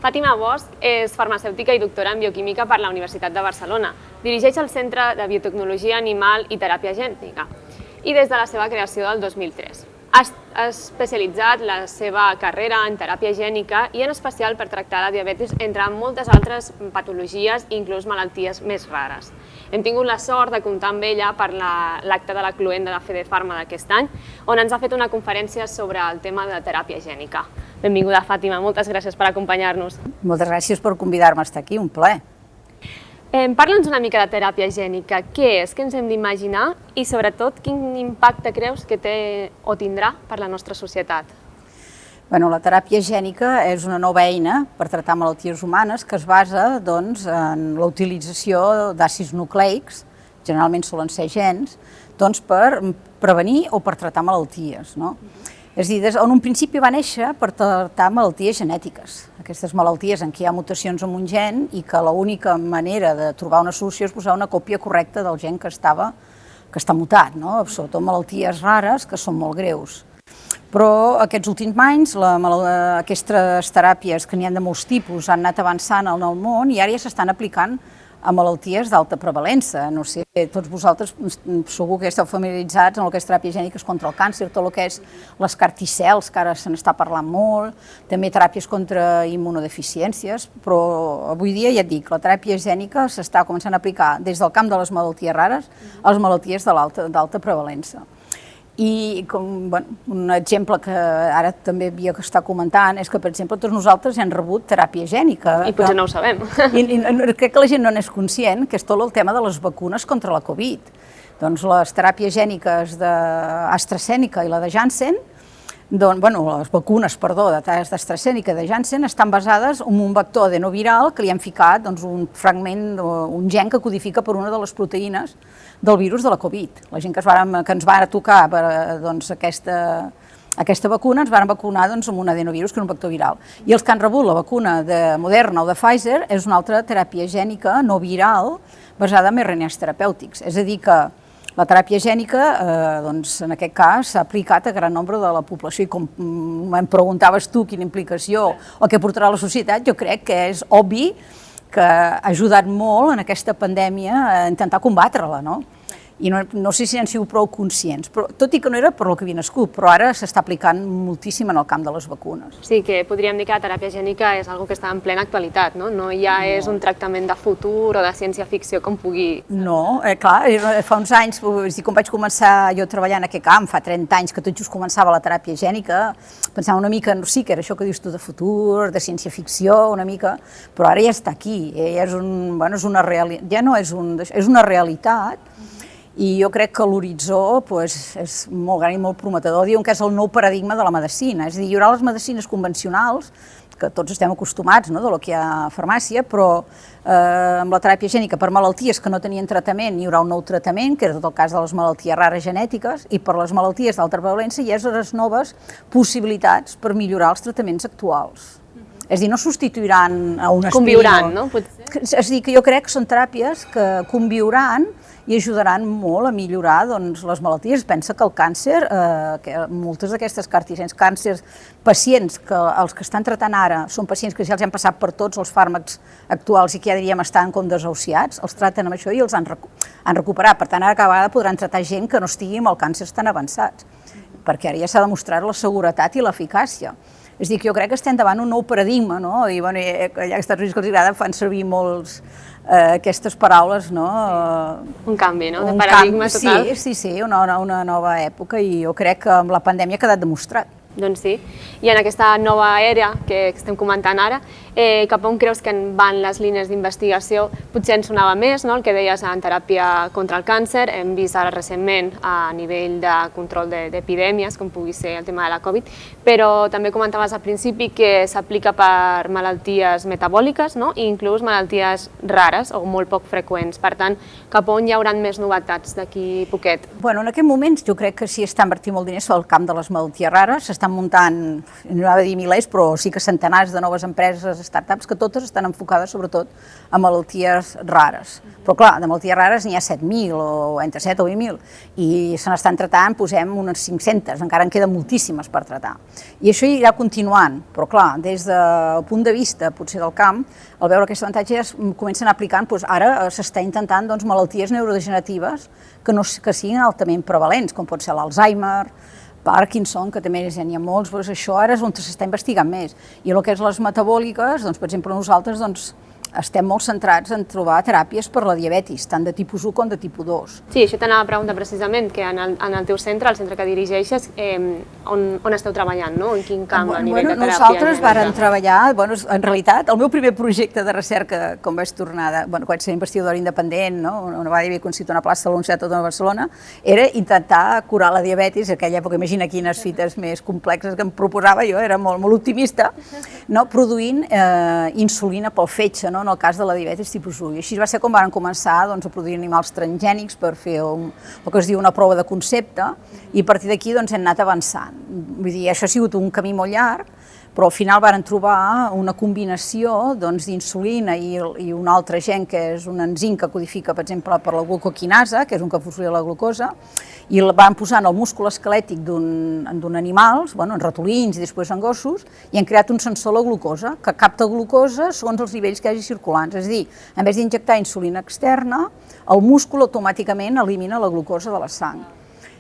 Fàtima Bosch és farmacèutica i doctora en bioquímica per la Universitat de Barcelona. Dirigeix el Centre de Biotecnologia Animal i Teràpia Gènica i des de la seva creació del 2003. Ha especialitzat la seva carrera en teràpia gènica i en especial per tractar la diabetis, entre moltes altres patologies i inclús malalties més rares. Hem tingut la sort de comptar amb ella per l'acte de la cloenda de FedePharma d'aquest any, on ens ha fet una conferència sobre el tema de teràpia gènica. Benvinguda, Fàtima, moltes gràcies per acompanyar-nos. Moltes gràcies per convidar-me a estar aquí, un plaer. Parla'ns una mica de teràpia gènica. Què és? Què ens hem d'imaginar? I sobretot, quin impacte creus que té o tindrà per la nostra societat? La teràpia gènica és una nova eina per tractar malalties humanes que es basa en la utilització d'àcids nucleics, generalment solen ser gens, per prevenir o per tractar malalties. És a dir, en un principi va néixer per tractar malalties genètiques, aquestes malalties en què hi ha mutacions en un gen i que l'única manera de trobar una solució és posar una còpia correcta del gen que està mutat, sobretot malalties rares que són molt greus. Però aquests últims anys aquestes teràpies, que n'hi ha de molts tipus, han anat avançant en el món i ara ja s'estan aplicant a malalties d'alta prevalença. No sé, tots vosaltres segur que esteu familiaritzats amb el que és teràpia gènica contra el càncer, tot el que és les CAR-T-cells, que ara se n'està parlant molt, també teràpies contra immunodeficiències, però avui dia, ja et dic, la teràpia gènica s'està començant a aplicar des del camp de les malalties rares a les malalties d'alta prevalença. I un exemple que ara també havia que estar comentant és que, per exemple, tots nosaltres hem rebut teràpia gènica. I potser no ho sabem. I crec que la gent no n'és conscient, que és tot el tema de les vacunes contra la Covid. Doncs les teràpies gèniques d'AstraZeneca i la de Janssen, les vacunes, d'AstraZeneca i de Janssen estan basades en un vector adenoviral que li han ficat un fragment, un gen que codifica per una de les proteïnes del virus de la Covid. La gent que ens va tocar aquesta vacuna ens van vacunar amb un adenovirus, que és un vector viral. I els que han rebut la vacuna de Moderna o de Pfizer és una altra teràpia gènica no viral basada en RNAs terapèutics. És a dir que la teràpia gènica, en aquest cas, s'ha aplicat a gran nombre de la població i com em preguntaves tu quina implicació o què portarà a la societat, jo crec que és obvi que ha ajudat molt en aquesta pandèmia a intentar combatre-la, no? I no sé si n'han sigut prou conscients, tot i que no era per el que havia nascut, però ara s'està aplicant moltíssim en el camp de les vacunes. Sí, que podríem dir que la teràpia gènica és una cosa que està en plena actualitat, no? No ja és un tractament de futur o de ciència-ficció com pugui... No, clar, fa uns anys, quan vaig començar jo a treballar en aquest camp, fa 30 anys que tot just començava la teràpia gènica, pensava una mica, sí que era això que dius tu de futur, de ciència-ficció, una mica, però ara ja està aquí, ja és una realitat. I jo crec que l'horitzó és molt gran i molt prometedor. Diuen que és el nou paradigma de la medicina. És a dir, hi haurà les medicines convencionals, que tots estem acostumats, del que hi ha a farmàcia, però amb la teràpia gènica per malalties que no tenien tractament hi haurà un nou tractament, que és tot el cas de les malalties rares genètiques, i per les malalties d'alta prevalença hi ha les noves possibilitats per millorar els tractaments actuals. És a dir, no substituiran a un aspirina. Conviuran, no? És a dir, que jo crec que són teràpies que conviuran i ajudaran molt a millorar les malalties. Pensa que el càncer, moltes d'aquestes càncers, pacients que els que estan tractant ara són pacients que ja els han passat per tots els fàrmacs actuals i que ja diríem estan com desahuciats, els traten amb això i els han recuperat. Per tant, ara cada vegada podran tractar gent que no estigui amb el càncer tan avançats, perquè ara ja s'ha demostrat la seguretat i l'eficàcia. És a dir, que jo crec que estem davant un nou paradigma, no? I ja que als Estats Units que els agrada fan servir molts aquestes paraules, no? Un canvi, no? De paradigma total. Sí, una nova època i jo crec que amb la pandèmia ha quedat demostrat. Doncs sí, i en aquesta nova era que estem comentant ara, cap on creus que van les línies d'investigació? Potser ens sonava més, el que deies en teràpia contra el càncer, hem vist ara recentment a nivell de control d'epidèmies, com pugui ser el tema de la Covid, però també comentaves al principi que s'aplica per malalties metabòliques i inclús malalties rares o molt poc freqüents. Per tant, cap on hi haurà més novetats d'aquí poquet? En aquest moment jo crec que sí està invertint molt diners al camp de les malalties rares, s'està s'estan muntant, no anava a dir milers, però sí que centenars de noves empreses, startups, que totes estan enfocades sobretot a malalties rares. Però clar, de malalties rares n'hi ha 7.000 o entre 7 o 8.000 i se n'estan tratant, posem unes 500, encara en queden moltíssimes per tratar. I això irà continuant, però clar, des del punt de vista potser del camp, al veure aquest avantatge ja es comencen aplicant, doncs ara s'està intentant malalties neurodegeneratives que siguin altament prevalents, com pot ser l'Alzheimer, Parkinson, que també n'hi ha molts, doncs això ara és on s'està investigant més. I el que és les metabòliques, doncs, per exemple, nosaltres estem molt centrats en trobar teràpies per la diabetis, tant de tipus 1 com de tipus 2. Sí, això t'anava a preguntar precisament, que en el teu centre, el centre que dirigeixes, on esteu treballant, no? En quin camp a nivell de teràpia? Nosaltres vàrem treballar, en realitat, el meu primer projecte de recerca, quan vaig tornar, quan vaig ser investigadora independent, on va haver constituir una plaça a la Universitat Autònoma de Barcelona, era intentar curar la diabetis. En aquella època, imagina quines fites més complexes que em proposava, jo era molt optimista, produint insulina pel fetge, en el cas de la diabetis tipus 1. I així va ser com van començar a produir animals transgènics per fer el que es diu una prova de concepte, i a partir d'aquí hem anat avançant. Vull dir, això ha sigut un camí molt llarg, però al final varen trobar una combinació d'insulina i un altre gen, que és un enzim que codifica, per exemple, per la glucoquinasa, que és un que fosforia la glucosa, i el van posar en el múscul esquelètic d'un animal, en ratolins i després en gossos, i han creat un sensor a la glucosa, que capta glucosa segons els nivells que hi hagi circulants. És a dir, en vez d'injectar insulina externa, el múscul automàticament elimina la glucosa de la sang.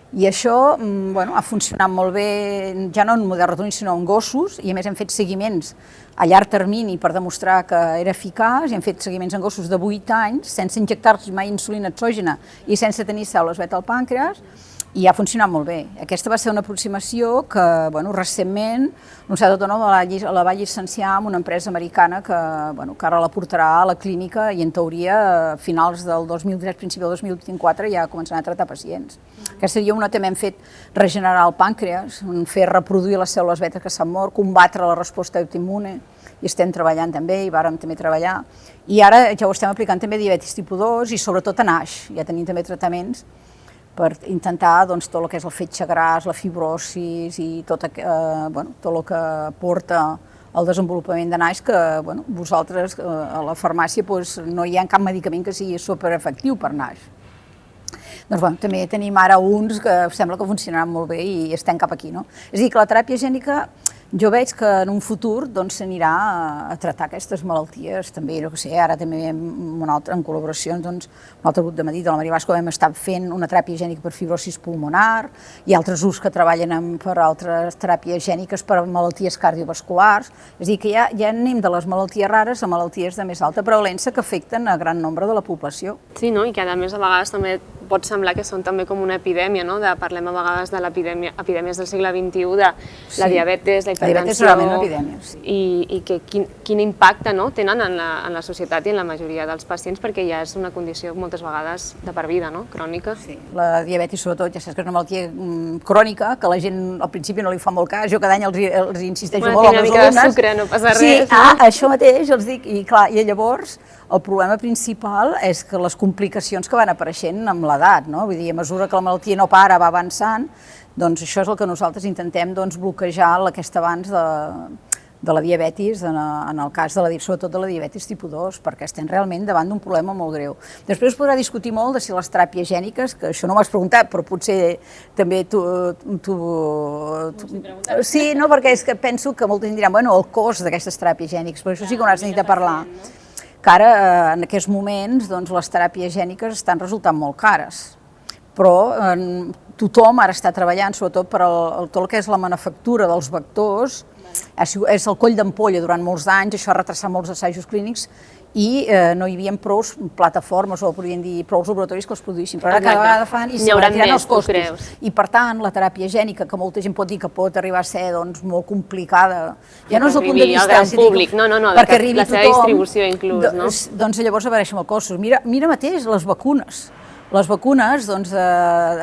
I això ha funcionat molt bé, ja no en models ratolins, sinó en gossos, i a més hem fet seguiments a llarg termini per demostrar que era eficaç, i hem fet seguiments en gossos de 8 anys, sense injectar-los mai insulina exògena i sense tenir cèl·lules beta al pàncreas, i ha funcionat molt bé. Aquesta va ser una aproximació que, recentment, l'Universitat Autònoma la va llicenciar amb una empresa americana que ara la portarà a la clínica i, en teoria, a finals del 2003, principi del 2024, ja començaran a tractar pacients. Aquesta seria una, també hem fet regenerar el pàncreas, fer reproduir les cèl·lules beta que s'han mort, combatre la resposta autoimmune, i estem treballant també, i vàrem també treballar. I ara ja ho estem aplicant també a diabetis tipus 2 i sobretot a NASH, ja tenim també tractaments per intentar tot el que és el fetge gras, la fibrosis i tot el que porta al desenvolupament de NASH, que vosaltres a la farmàcia no hi ha cap medicament que sigui superefectiu per NASH. Doncs també tenim ara uns que sembla que funcionaran molt bé i estem cap aquí. És a dir, que la teràpia gènica jo veig que en un futur s'anirà a tractar aquestes malalties també, no sé, ara també en col·laboracions amb un altre grup de Madrid, de la Maria Basco, hem estat fent una teràpia gènica per fibrosis pulmonar i altres grups que treballen per altres teràpies gèniques per malalties cardiovasculars. És a dir, que ja anem de les malalties rares a malalties de més alta prevalença que afecten a gran nombre de la població. Sí, i que a més a vegades també pot semblar que són també com una epidèmia, parlem a vegades de l'epidèmies del segle XXI, de la diabetes, la hipertensió, i quin impacte tenen en la societat i en la majoria dels pacients, perquè ja és una condició moltes vegades de per vida, crònica. Sí, la diabetis sobretot, ja saps que és una malaltia crònica, que la gent al principi no li fa molt cas, jo cada any els insisteixo molt amb les alumnes. Una mica de sucre, no passa res. Sí, això mateix els dic, i clar, i llavors el problema principal és que les complicacions que van apareixent amb l'edat, vull dir, a mesura que la malaltia no para, va avançant, doncs això és el que nosaltres intentem bloquejar aquest avanç de la diabetis, en el cas sobretot de la diabetis tipus 2, perquè estem realment davant d'un problema molt greu. Després es podrà discutir molt de si les teràpies gèniques, que això no m'has preguntat, però potser també tu... Sí, perquè és que penso que molta gent dirà, el cost d'aquestes teràpies gèniques, però això sí que ho has de parlar. Que ara, en aquests moments, les teràpies gèniques estan resultant molt cares, però tothom ara està treballant, sobretot per tot el que és la manufactura dels vectors, és el coll d'ampolla durant molts anys, això ha retrasat molts assajos clínics i no hi havia prou plataformes o podríem dir prou laboratoris que els produïssin, però ara cada vegada fan i se van tirant els costos. I per tant, la teràpia gènica, que molta gent pot dir que pot arribar a ser molt complicada, ja no és el punt de vista... Al gran públic, perquè arribi tothom... La seva distribució inclús, no? Doncs llavors apareixen els costos. Mira mateix les vacunes. Les vacunes,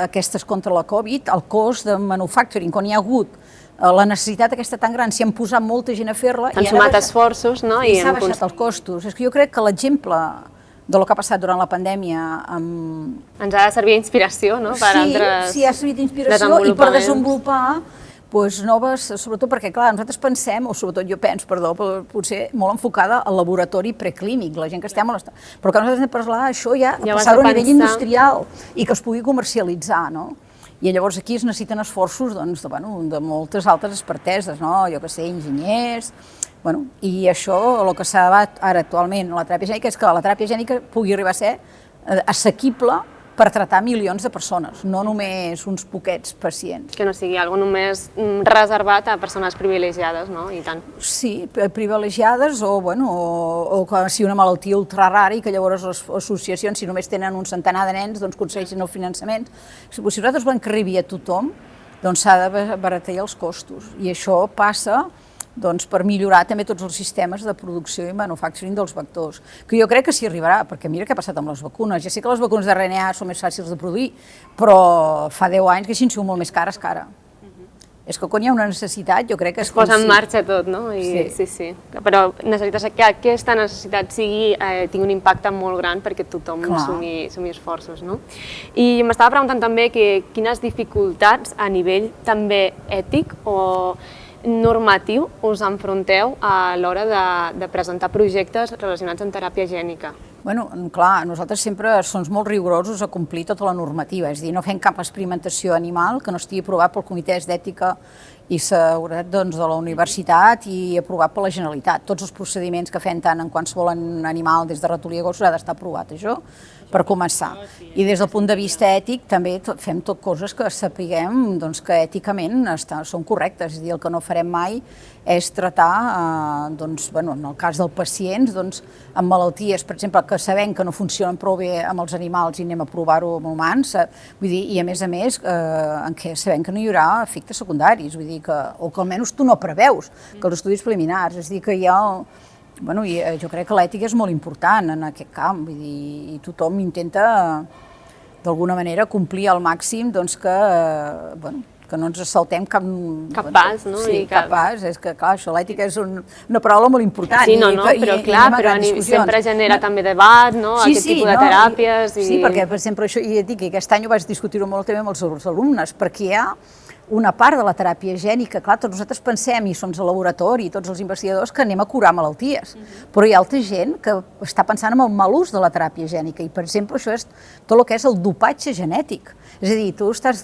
aquestes contra la Covid, el cost de manufacturing, quan hi ha hagut la necessitat aquesta tan gran, s'hi han posat molta gent a fer-la... Han sumat esforços, no? I s'ha baixat els costos. És que jo crec que l'exemple del que ha passat durant la pandèmia... Ens ha de servir d'inspiració, no? Sí, ha servit d'inspiració i per desenvolupar Doncs noves, sobretot perquè, clar, nosaltres pensem, o sobretot jo penso, perdó, potser molt enfocada al laboratori preclínic, la gent que estem a l'estat, però que nosaltres hem de parlar això ja passar-ho a nivell industrial i que es pugui comercialitzar, no? I llavors aquí es necessiten esforços de moltes altres experteses, no? Jo que sé, enginyers, i això, el que s'ha debat ara actualment a la teràpia gènica és que la teràpia gènica pugui arribar a ser assequible per tractar milions de persones, no només uns poquets pacients. Que no sigui algo només reservat a persones privilegiades, no? I tant. Sí, privilegiades o que sigui una malaltia ultra rara i que llavors les associacions, si només tenen un centenar de nens, doncs aconsegueixin el finançament. Si nosaltres volem que arribi a tothom, doncs s'ha d'abaratir els costos i això passa per millorar també tots els sistemes de producció i manufacturing dels vectors, que jo crec que s'hi arribarà, perquè mira què ha passat amb les vacunes. Ja sé que les vacunes de RNA són més fàcils de produir, però fa 10 anys que haguessin sigut molt més cares que ara. És que quan hi ha una necessitat, jo crec que es posa en marxa tot, no? Sí. Però necessites que aquesta necessitat tingui un impacte molt gran perquè tothom sumi esforços, no? I m'estava preguntant també quines dificultats a nivell també ètic o normatiu us enfronteu a l'hora de presentar projectes relacionats amb teràpia gènica? Clar, nosaltres sempre som molt rigorosos a complir tota la normativa, és a dir, no fem cap experimentació animal que no estigui aprovat pel Comitè d'Ètica i Seguretat de la Universitat i aprovat per la Generalitat. Tots els procediments que fem tant en qualsevol animal, des de ratolí a gossos, ha d'estar aprovat, això, per començar. I des del punt de vista ètic també fem tot coses que sapiguem que èticament són correctes, és a dir, el que no farem mai és tractar, en el cas dels pacients, amb malalties, per exemple, que sabem que no funcionen prou bé amb els animals i anem a provar-ho amb humans, vull dir, i a més, en què sabem que no hi haurà efectes secundaris, vull dir, o que almenys tu no preveus, que els estudis preliminars, és a dir, que hi ha... Jo crec que l'ètica és molt important en aquest camp, vull dir, i tothom intenta, d'alguna manera, complir al màxim que no ens saltem cap pas, no? Sí, cap pas, és que clar, això l'ètica és una paraula molt important. Sí, però clar, sempre genera també debat, no? Aquest tipus de teràpies. Sí, perquè, per exemple, això, i et dic que aquest any ho vaig discutir-ho molt també amb els alumnes, perquè hi ha una part de la teràpia gènica, clar, tots nosaltres pensem, i som al laboratori, tots els investigadors, que anem a curar malalties, però hi ha altra gent que està pensant en el mal ús de la teràpia gènica, i per exemple això és tot el que és el dopatge genètic, és a dir, tu estàs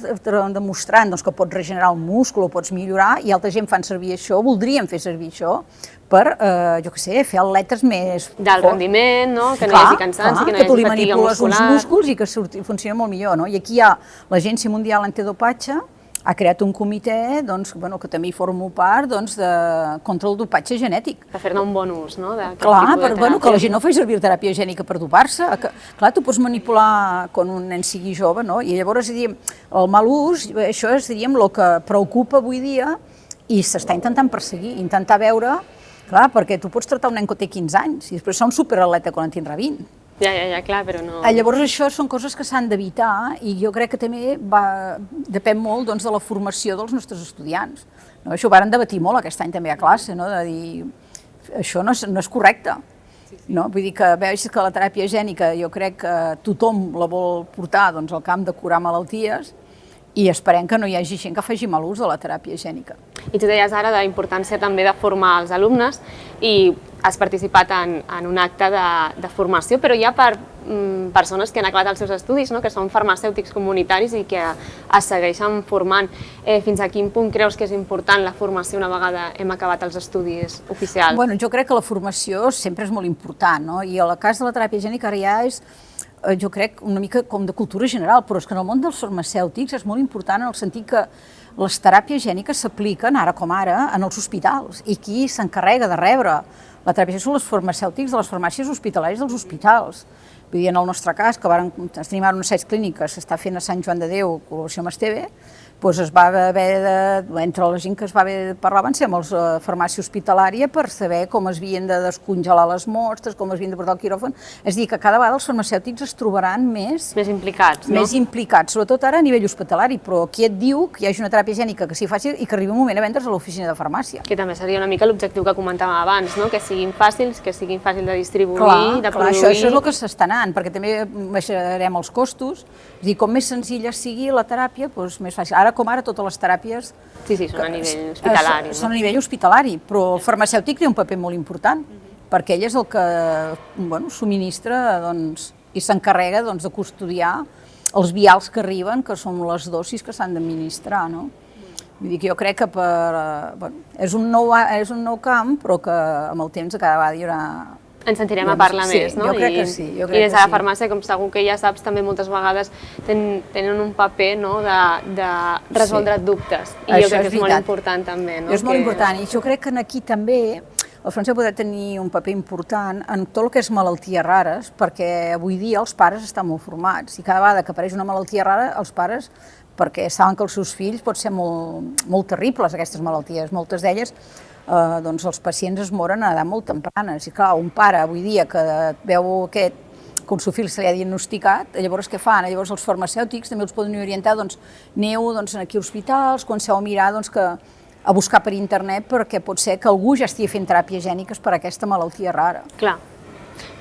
demostrant que pots regenerar el múscul, o pots millorar, i altra gent fan servir això, voldrien fer servir això, per, jo què sé, fer atletes més... D'alt rendiment, no? Que no hi hagi cansanci, que no hi hagi fatiga muscular. Que tu li manipules uns músculs i que funciona molt millor, no? I aquí hi ha l'Agència Mundial Antidopatge, ha creat un comitè que també hi formo part contra el dopatge genètic. Per fer-ne un bon ús, no? Clar, que la gent no faci servir teràpia gènica per dopar-se. Clar, tu pots manipular quan un nen sigui jove, no? I llavors, diríem, el mal ús, això és, diríem, el que preocupa avui dia i s'està intentant perseguir, intentar veure, clar, perquè tu pots tractar un nen que té 15 anys i després ser un superatleta quan en tindrà 20. Ja, clar, però no... Llavors això són coses que s'han d'evitar i jo crec que també depèn molt de la formació dels nostres estudiants. Això ho vàrem debatir molt aquest any també a classe, de dir això no és correcte. Vull dir que veus que la teràpia gènica jo crec que tothom la vol portar al camp de curar malalties i esperem que no hi hagi gent que faci mal ús de la teràpia gènica. I tu deies ara de la importància també de formar els alumnes i has participat en un acte de formació, però ja per persones que han acabat els seus estudis, que són farmacèutics comunitaris i que es segueixen formant. Fins a quin punt creus que és important la formació una vegada hem acabat els estudis oficials? Jo crec que la formació sempre és molt important, i el cas de la teràpia gènica ara ja és, jo crec, una mica com de cultura general, però és que en el món dels farmacèutics és molt important en el sentit que les teràpies gèniques s'apliquen, ara com ara, en els hospitals, i qui s'encarrega de rebre la teràpia són els farmacèutics de les farmàcies hospitalàries dels hospitals. Vull dir, en el nostre cas, que tenim ara unes 7 clíniques, s'està fent a Sant Joan de Déu, col·laboració amb Esteve, doncs es va haver entre la gent que es va haver de parlar van ser amb la farmàcia hospitalària per saber com es havien de descongelar les mostres, com es havien de portar al quiròfan. És a dir, que cada vegada els farmacèutics es trobaran més implicats, no? Més implicats, sobretot ara a nivell hospitalari, però qui et diu que hi hagi una teràpia gènica que sigui fàcil i que arribi un moment a vendre's a l'oficina de farmàcia. Que també seria una mica l'objectiu que comentàvem abans, no? Que siguin fàcils, de distribuir, de produir... Clar, això és el que s'està anant, perquè també baixarem els costos. És a dir, com més senzilla sigui la teràpia, doncs més fàcil. Ara, com ara totes les teràpies... Sí, són a nivell hospitalari. Són a nivell hospitalari, però el farmacèutic té un paper molt important, perquè ell és el que subministra i s'encarrega de custodiar els vials que arriben, que són les dosis que s'han d'administrar, no? Vull dir que jo crec que és un nou camp, però que amb el temps cada vegada hi haurà... Ens sentirem a parlar més, no? Jo crec que sí. I des de la farmàcia, com segur que ja saps, també moltes vegades tenen un paper de resoldre dubtes. I jo crec que és molt important també. És molt important, i jo crec que aquí també el francès podrà tenir un paper important en tot el que és malalties rares, perquè avui dia els pares estan molt formats i cada vegada que apareix una malaltia rara, els pares, perquè saben que els seus fills pot ser molt terribles aquestes malalties, moltes d'elles, els pacients es moren a edat molt tempranes. I clar, un pare avui dia que veu que el seu fill se li ha diagnosticat, llavors què fan? Llavors els farmacèutics també els poden orientar, aneu aquí a hospitals, comenceu a mirar a buscar per internet, perquè pot ser que algú ja estigui fent teràpies gèniques per aquesta malaltia rara. Clar.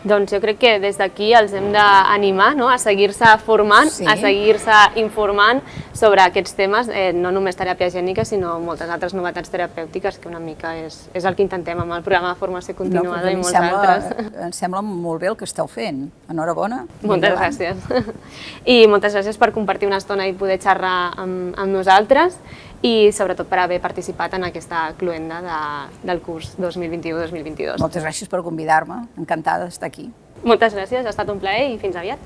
Doncs jo crec que des d'aquí els hem d'animar a seguir-se formant, a seguir-se informant sobre aquests temes, no només teràpia gènica, sinó moltes altres novetats terapèutiques, que una mica és el que intentem amb el programa de formació continuada i molts altres. Em sembla molt bé el que esteu fent. Enhorabona. Moltes gràcies. I moltes gràcies per compartir una estona i poder xerrar amb nosaltres, i sobretot per haver participat en aquesta cloenda del curs 2021-2022. Moltes gràcies per convidar-me, encantada d'estar aquí. Moltes gràcies, ha estat un plaer i fins aviat.